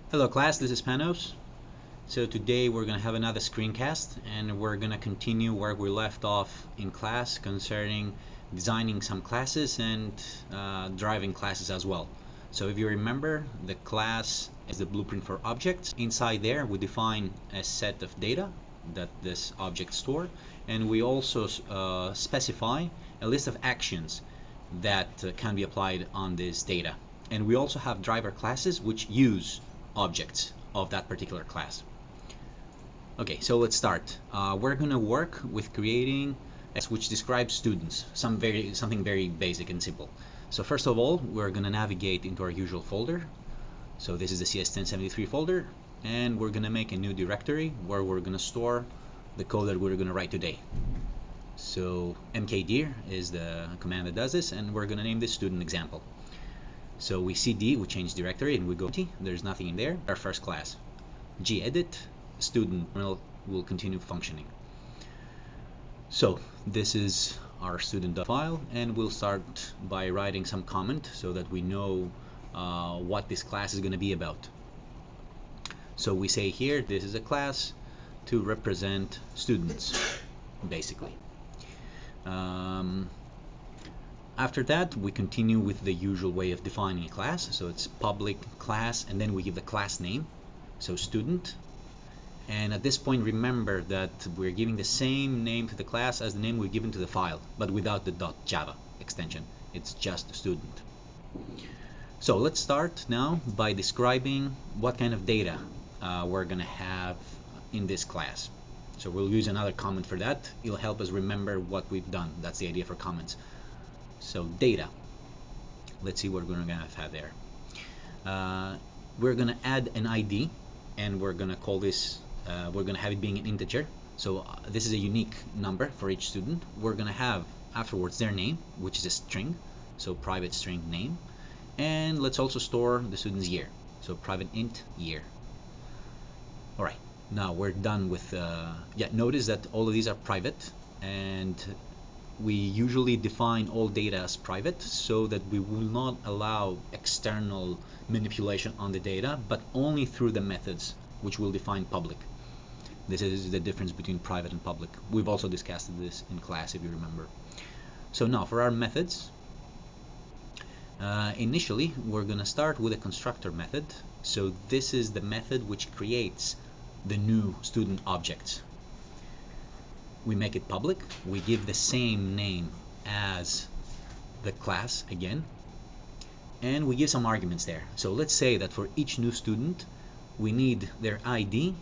Hello class, this is Panos. So today we're going to have another screencast and we're going to continue where we left off in class concerning designing some classes and driving classes as well. So if you remember, the class is the blueprint for objects. Inside there we define a set of data that this object store, and we also specify a list of actions that can be applied on this data. And we also have driver classes which use objects of that particular class. Okay, so let's start. We're gonna work with creating a class which describes students, something very basic and simple. So first of all, we're gonna navigate into our usual folder. So this is the CS1073 folder, and we're gonna make a new directory where we're gonna store the code that we're gonna write today. So mkdir is the command that does this, and we're gonna name this student example. So we cd, we change directory, and we go empty. There's nothing in there. Our first class. gedit student will continue functioning. So this is our student file, and we'll start by writing some comment so that we know what this class is going to be about. So we say here this is a class to represent students, basically. After that, we continue with the usual way of defining a class. So it's public class, and then we give the class name, so student. And at this point, remember that we're giving the same name to the class as the name we've given to the file, but without the .java extension. It's just student. So let's start now by describing what kind of data we're going to have in this class. So we'll use another comment for that. It'll help us remember what we've done. That's the idea for comments. So data, let's see what we're going to have there. We're going to add an ID, and we're going to call this, we're going to have it being an integer. So this is a unique number for each student. We're going to have afterwards their name, which is a string, so private string name. And let's also store the student's year, so private int year. All right, now we're done with, notice that all of these are private, and we usually define all data as private so that we will not allow external manipulation on the data, but only through the methods which will define public. This is the difference between private and public. We've also discussed this in class, if you remember. So now for our methods, initially we're going to start with a constructor method. So this is the method which creates the new student objects. We make it public, we give the same name as the class again, and we give some arguments there. So let's say that for each new student we need their ID,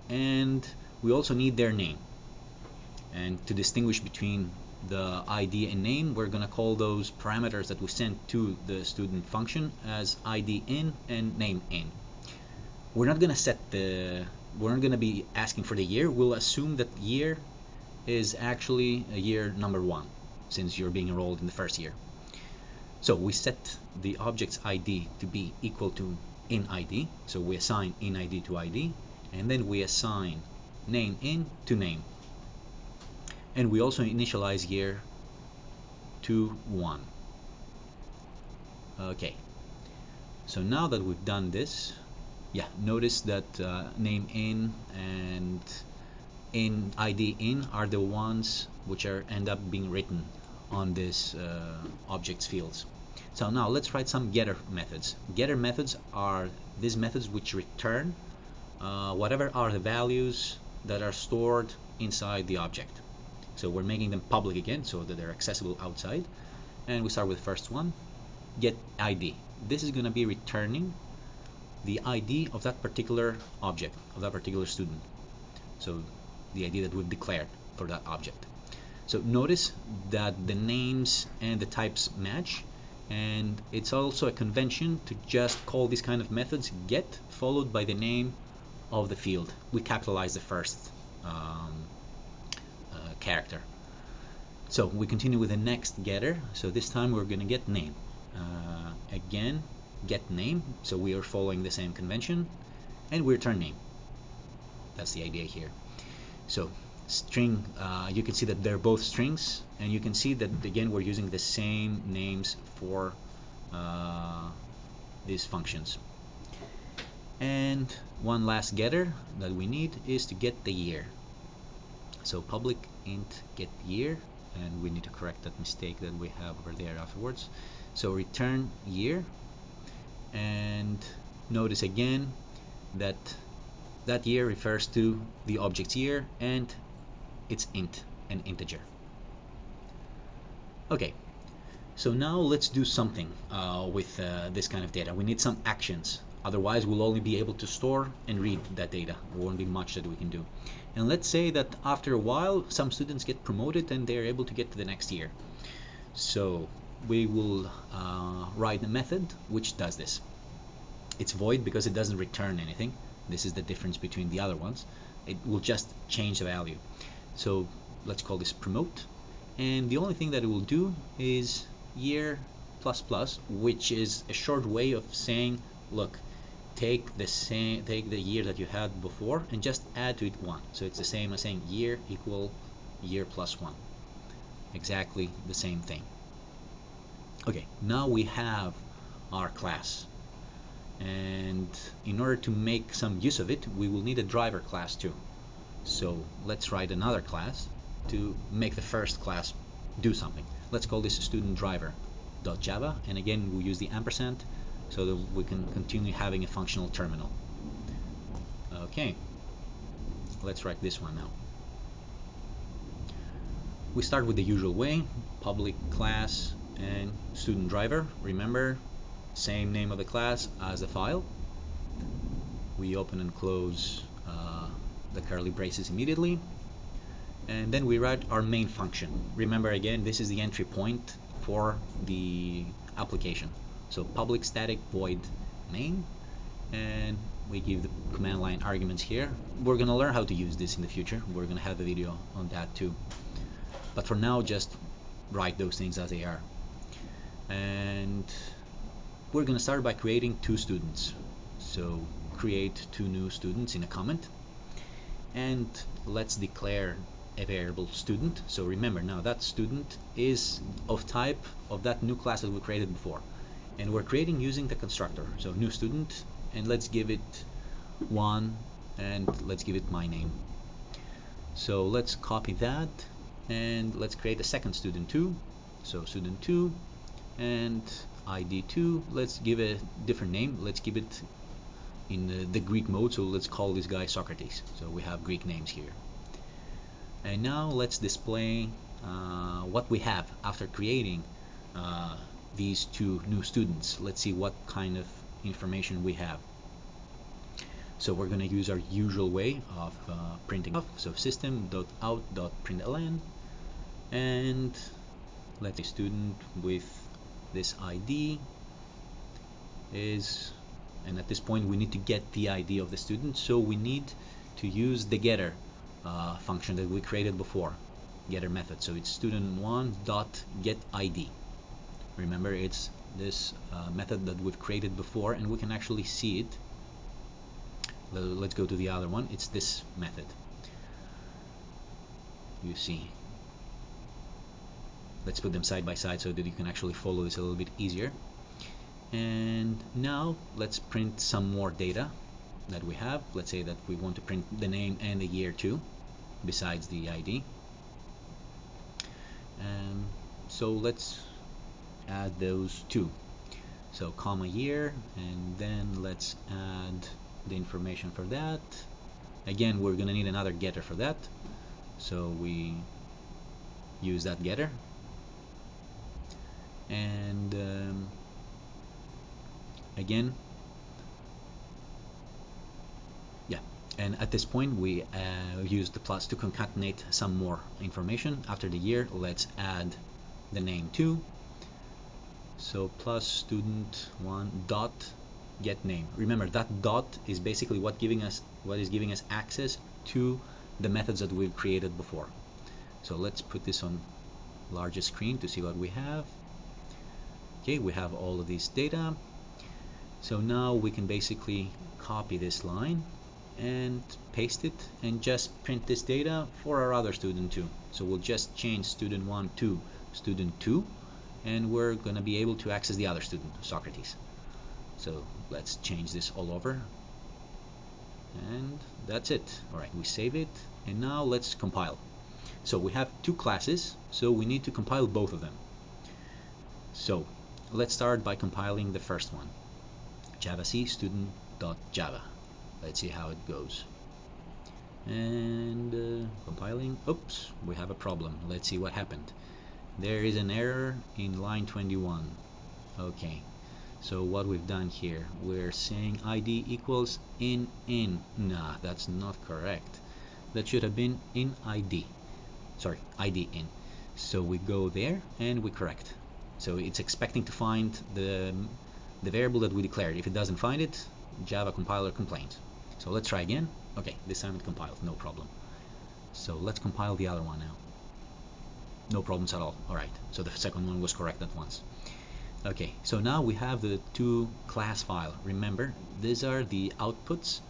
and we also need their name. And to distinguish between the ID and name, we're going to call those parameters that we send to the student function as ID in and name in. We're not going to be asking for the year. We'll assume that year is actually a year number 1, since you're being enrolled in the first year. So we set the object's ID to be equal to in ID, so we assign in ID to ID, and then we assign name in to name, and we also initialize year to 1. Okay, so now that we've done this, notice that name in and in ID in are the ones which end up being written on this objects fields. So now let's write some getter methods. Getter methods are these methods which return whatever are the values that are stored inside the object. So we're making them public again so that they're accessible outside. And we start with the first one, get ID. This is going to be returning the ID of that particular object, of that particular student. So the ID that we've declared for that object. So notice that the names and the types match, and it's also a convention to just call these kind of methods get followed by the name of the field. We capitalize the first character. So we continue with the next getter. So this time we're going to get name. Again, get name. So we are following the same convention, and we return name. That's the idea here. So string, you can see that they're both strings, and you can see that again we're using the same names for these functions. And one last getter that we need is to get the year. So public int get year, and we need to correct that mistake that we have over there afterwards. So return year, and notice again that that year refers to the object's year, and it's int, an integer. Okay, so now let's do something with this kind of data. We need some actions. Otherwise, we'll only be able to store and read that data. There won't be much that we can do. And let's say that after a while, some students get promoted and they're able to get to the next year. So we will write a method which does this. It's void because it doesn't return anything. This is the difference between the other ones. It will just change the value. So let's call this promote. And the only thing that it will do is year plus plus, which is a short way of saying, look, take the year that you had before and just add to it 1. So it's the same as saying year equal year plus 1. Exactly the same thing. Okay, now we have our class. And in order to make some use of it, we will need a driver class too. So let's write another class to make the first class do something. Let's call this student driver.java, and again we'll use the ampersand so that we can continue having a functional terminal. Okay, let's write this one now. We start with the usual way, public class and student driver. Remember, same name of the class as the file. We open and close the curly braces immediately, and then we write our main function. Remember, again, this is the entry point for the application. So public static void main, and we give the command line arguments here. We're going to learn how to use this in the future. We're going to have a video on that too. But for now, just write those things as they are. And we're going to start by creating 2 students. So create 2 new students in a comment. And let's declare a variable student. So remember, now that student is of type of that new class that we created before. And we're creating using the constructor. So new student, and let's give it 1, and let's give it my name. So let's copy that, and let's create a second student 2. So student 2 and ID 2. Let's give a different name. Let's give it in the Greek mode. So let's call this guy Socrates. So we have Greek names here. And now let's display what we have after creating these 2 new students. Let's see what kind of information we have. So we're going to use our usual way of printing off. So system.out.println, and let's say student with this ID is, and at this point we need to get the ID of the student, so we need to use the getter function that we created before, getter method. So it's student1.getID. Remember, it's this method that we've created before, and we can actually see it. Let's go to the other one. It's this method. You see. Let's put them side by side so that you can actually follow this a little bit easier. And now let's print some more data that we have. Let's say that we want to print the name and the year too, besides the ID. So let's add those 2. So comma year, and then let's add the information for that. Again, we're going to need another getter for that, so we use that getter. And again, yeah, and at this point we use the plus to concatenate some more information. After the year, let's add the name too. So plus student 1 dot get name. Remember, that dot is basically what is giving us access to the methods that we've created before. So let's put this on larger screen to see what we have. Okay, we have all of this data. So now we can basically copy this line and paste it and just print this data for our other student too. So we'll just change student 1 to student 2, and we're going to be able to access the other student, Socrates. So let's change this all over And that's it. Alright, we save it, and now let's compile. So we have two classes, so we need to compile both of them. So let's start by compiling the first one, javac student.java. Let's see how it goes. And compiling. Oops, we have a problem. Let's see what happened. There is an error in line 21. Okay, so what we've done here, we're saying id equals in. Nah, that's not correct. That should have been in id. Sorry, id in. So we go there and we correct. So it's expecting to find the variable that we declared. If it doesn't find it, Java compiler complains. So let's try again. Okay, this time it compiled, no problem. So let's compile the other one now. No problems at all. Alright, so the second one was correct at once. Okay, so now we have the two class file. Remember, these are the outputs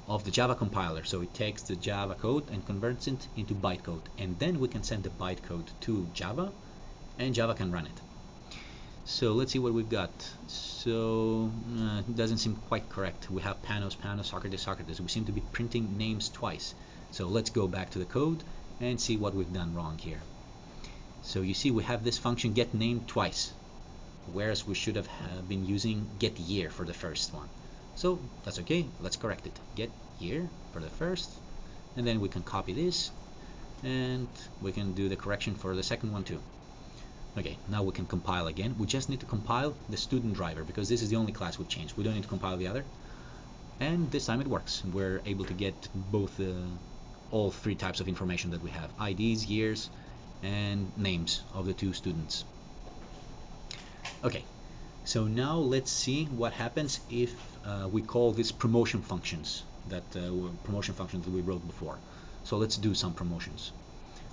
of the Java compiler. So it takes the Java code and converts it into bytecode, and then we can send the bytecode to Java, and Java can run it. So let's see what we've got. So it doesn't seem quite correct. We have Panos, Socrates, Socrates. We seem to be printing names twice. So let's go back to the code and see what we've done wrong here. So you see we have this function get name twice, whereas we should have been using get year for the first one. So that's okay, let's correct it. Get year for the first, and then we can copy this, and we can do the correction for the second one too. Okay, now we can compile again. We just need to compile the student driver because this is the only class we've changed. We don't need to compile the other. And this time it works. We're able to get both all three types of information that we have: IDs, years, and names of the two students. Okay, so now let's see what happens if we call these promotion functions that we wrote before. So let's do some promotions.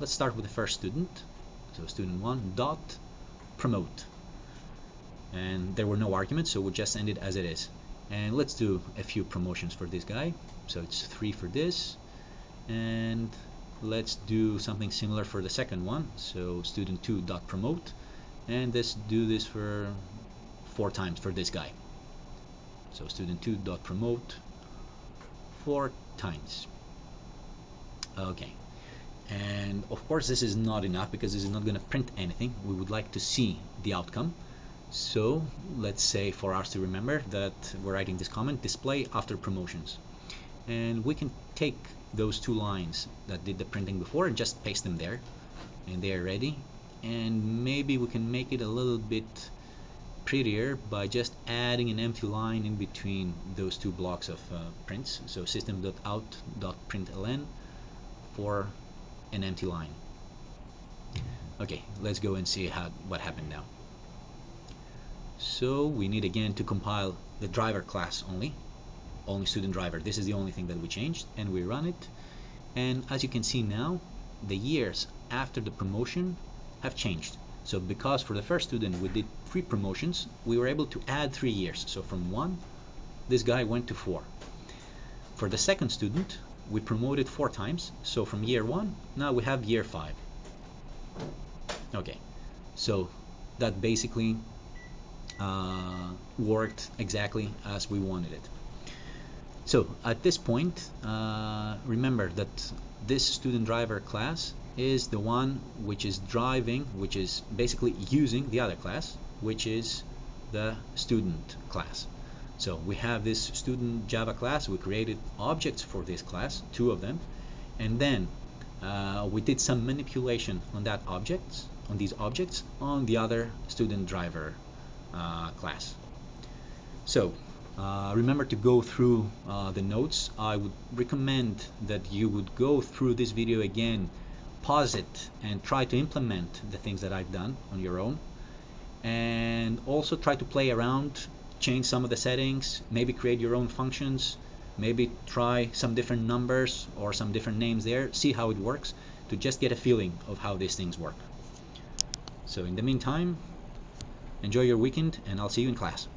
Let's start with the first student. So student1 dot promote, and there were no arguments, so we'll just end it as it is. And let's do a few promotions for this guy. So it's 3 for this, and let's do something similar for the second one. So student2 dot promote, and let's do this for 4 times for this guy. So student2 dot promote 4 times. Okay. And of course this is not enough because this is not going to print anything. We would like to see the outcome. So let's say for us to remember that we're writing this comment, display after promotions. And we can take those 2 lines that did the printing before and just paste them there. And they're ready. And maybe we can make it a little bit prettier by just adding an empty line in between those 2 blocks of prints. So system.out.println for an empty line. Okay, let's go and see what happened now. So we need again to compile the driver class only student driver. This is the only thing that we changed, and we run it. And as you can see now, the years after the promotion have changed. So because for the first student we did 3 promotions, we were able to add 3 years. So from 1, this guy went to 4. For the second student, we promoted 4 times, so from year 1 now we have year 5. Okay, so that basically worked exactly as we wanted it. So at this point, remember that this student driver class is the one which is driving, which is basically using the other class, which is the student class. So we have this student Java class. We created objects for this class, 2 of them, and then we did some manipulation on these objects on the other student driver class. So remember to go through the notes. I would recommend that you would go through this video again, pause it, and try to implement the things that I've done on your own, and also try to play around, change some of the settings, maybe create your own functions, maybe try some different numbers or some different names there, see how it works, to just get a feeling of how these things work. So in the meantime, enjoy your weekend, and I'll see you in class.